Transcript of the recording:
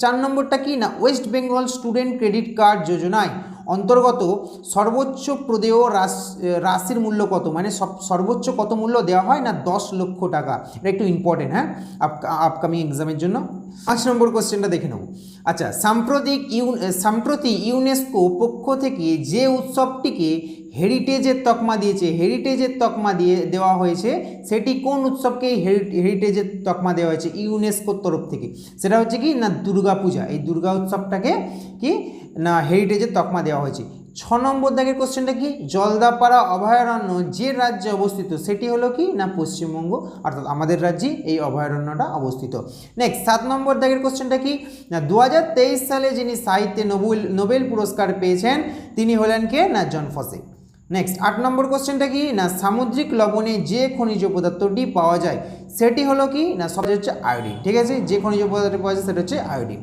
4 নম্বরটা কি না West Bengal student credit card যোজনায় অন্তর্গত সর্বোচ্চ প্রদেয় রাশির মূল্য কত, মানে সর্বোচ্চ কত মূল্য দেওয়া হয় না 10 লক্ষ টাকা। এটা একটু ইম্পর্টেন্ট, হ্যাঁ, আপকামিং এক্সামের জন্য। 5 নম্বর কোশ্চেনটা দেখে নেব। আচ্ছা, সম্প্রতি ইউনেস্কো পক্ষ থেকে যে উৎসবটিকে হেরিটেজের তকমা দিয়েছে, হেরিটেজের তকমা দেওয়া হয়েছে, সেটি কোন উৎসবকে হেরিটেজের তকমা দেওয়া হয়েছে ইউনেস্কোর তরফ থেকে? সেটা হচ্ছে কি না দুর্গা পূজা। এই দুর্গা উৎসবটাকে কি না হেরিটেজের তকমা দেওয়া হয়েছে। 6 নম্বর দাগের কোশ্চেনটা কি জলদাপাড়া অভয়ারণ্য যে রাজ্যে অবস্থিত সেটি হলো কি না পশ্চিমবঙ্গ, অর্থাৎ আমাদের রাজ্যে এই অভয়ারণ্যটা অবস্থিত। নেক্সট 7 নম্বর দাগের কোশ্চেনটা কি না 2023 সালে যিনি সাহিত্যে নোবেল পুরস্কার পেয়েছেন তিনি হলেন কে না জন ফসে। নেক্সট 8 নম্বর কোশ্চেনটা কি না সামুদ্রিক লবণে যে খনিজ পদার্থটি পাওয়া যায় সেটি হলো কি না সবচেয়ে হচ্ছে আয়োডিন। ঠিক আছে, যে খনিজ পদার্থটি পাওয়া যায় সেটা হচ্ছে আয়োডিন।